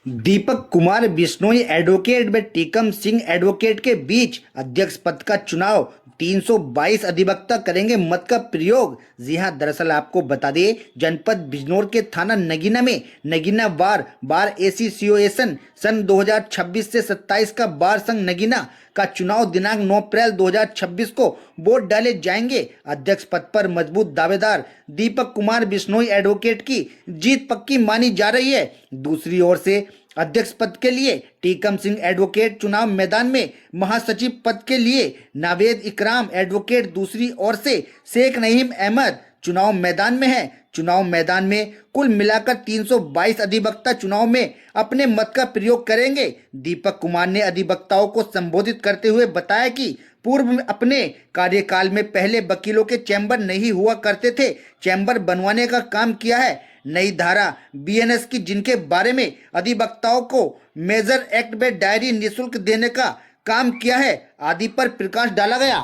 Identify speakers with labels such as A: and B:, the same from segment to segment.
A: Deepak Kumar Bishnoi advocate व Tikam Singh advocate के बीच अध्यक्ष पद का चुनाव 322 अधिवक्ता करेंगे मत का प्रयोग। जी हां, दरअसल आपको बता दें, जनपद बिजनौर के थाना नगीना में नगीना बार एसोसिएशन सन 2026 से 27 का बार संघ नगीना का चुनाव दिनांक 9 अप्रैल 2026 को वोट डाले जाएंगे। अध्यक्ष पद पर मजबूत दावेदार दीपक कुमार बिश्नोई एडवोकेट की जीत पक्की मानी जा रही है। दूसरी ओर से अध्यक्ष पद के लिए टीकम सिंह एडवोकेट चुनाव मैदान में, महासचिव पद के लिए नावेद इकराम एडवोकेट दूसरी ओर से शेख नईम अहमद चुनाव मैदान में है। चुनाव मैदान में कुल मिलाकर 322 अधिवक्ता चुनाव में अपने मत का प्रयोग करेंगे। दीपक कुमार ने अधिवक्ताओं को संबोधित करते हुए बताया कि पूर्व में अपने कार्यकाल में पहले वकीलों के चैम्बर नहीं हुआ करते थे, चैम्बर बनवाने का काम किया है। नई धारा बीएनएस की, जिनके बारे में अधिवक्ताओं को मेजर एक्ट में डायरी निःशुल्क देने का काम किया है, आदि पर प्रकाश डाला गया।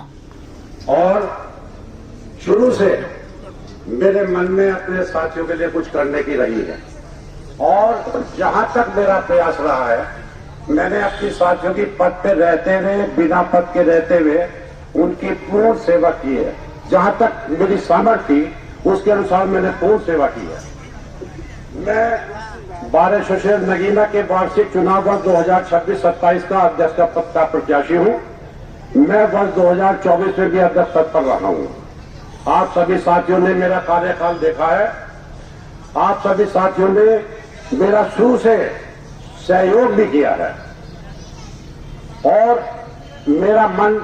B: और शुरू से मेरे मन में अपने साथियों के लिए कुछ करने की रही है, और जहां तक मेरा प्रयास रहा है, मैंने अपने साथियों की पद पे रहते हुए, बिना पद के रहते हुए उनकी पूर्ण सेवा की है। जहां तक मेरी सामर्थ्य थी उसके अनुसार मैंने पूर्ण सेवा की है। मैं बार एसोसिएशन नगीना के वार्षिक चुनाव वर्ष 2026-27 का अध्यक्ष पद का प्रत्याशी हूं। मैं वर्ष 2024 में भी अध्यक्ष पद पर रहा हूं। आप सभी साथियों ने मेरा कार्यकाल देखा है। आप सभी साथियों ने मेरा शुरू से सहयोग भी किया है, और मेरा मन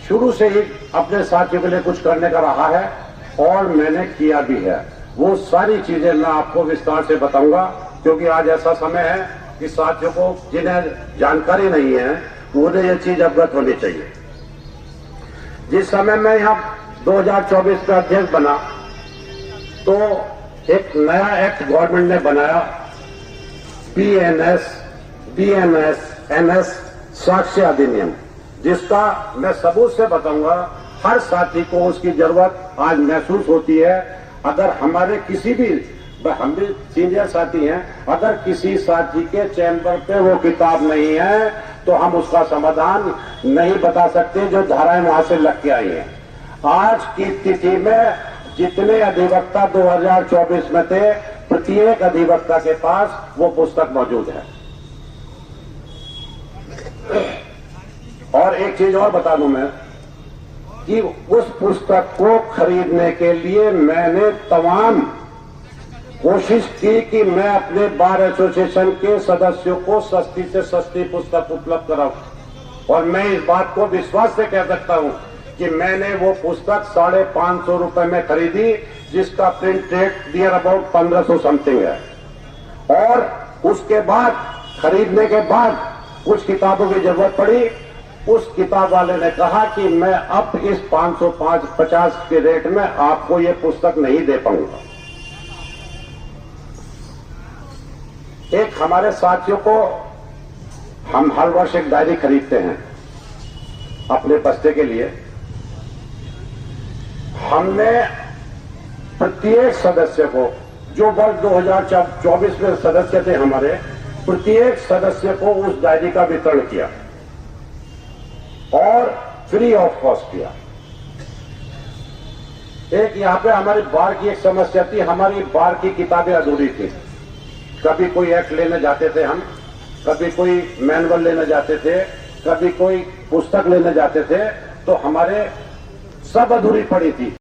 B: शुरू से ही अपने साथियों के लिए कुछ करने का रहा है, और मैंने किया भी है। वो सारी चीजें मैं आपको विस्तार से बताऊंगा, क्योंकि आज ऐसा समय है कि साथियों को जिन्हें जानकारी नहीं है उन्हें ये चीज अवगत होनी चाहिए। जिस समय मैं यहाँ 2024 में अध्यक्ष बना, तो एक नया एक्ट गवर्नमेंट ने बनाया, बीएनएस साक्ष्य अधिनियम, जिसका मैं सबूत से बताऊंगा। हर साथी को उसकी जरूरत आज महसूस होती है। अगर हमारे किसी भी, हम भी सीनियर साथी हैं, अगर किसी साथी के चैम्बर पे वो किताब नहीं है तो हम उसका समाधान नहीं बता सकते, जो धाराएं वहां से लग के आई हैं। आज की तिथि में जितने अधिवक्ता 2024 में थे, प्रत्येक अधिवक्ता के पास वो पुस्तक मौजूद है। और एक चीज और बता दूं मैं, कि उस पुस्तक को खरीदने के लिए मैंने तमाम कोशिश की कि मैं अपने बार एसोसिएशन के सदस्यों को सस्ती से सस्ती पुस्तक उपलब्ध कराऊं। और मैं इस बात को विश्वास से कह सकता हूं कि मैंने वो पुस्तक 550 रुपए में खरीदी, जिसका print rate near about 1500 something है। और उसके बाद, खरीदने के बाद कुछ किताबों की जरूरत पड़ी। उस किताब वाले ने कहा कि मैं अब इस 550 के रेट में आपको ये पुस्तक नहीं दे पाऊंगा। एक हमारे साथियों को, हम हर वर्ष एक डायरी खरीदते हैं अपने बस्ते के लिए। हमने प्रत्येक सदस्य को, जो वर्ष 2024 में सदस्य थे हमारे, प्रत्येक सदस्य को उस डायरी का वितरण किया, और फ्री ऑफ कॉस्ट किया। एक यहां पे हमारी बार की एक समस्या थी, हमारी बार की किताबें अधूरी थी। कभी कोई एक्ट लेने जाते थे हम, कभी कोई मैनुअल लेने जाते थे, कभी कोई पुस्तक लेने जाते थे, तो हमारे सब अधूरी पड़ी थी।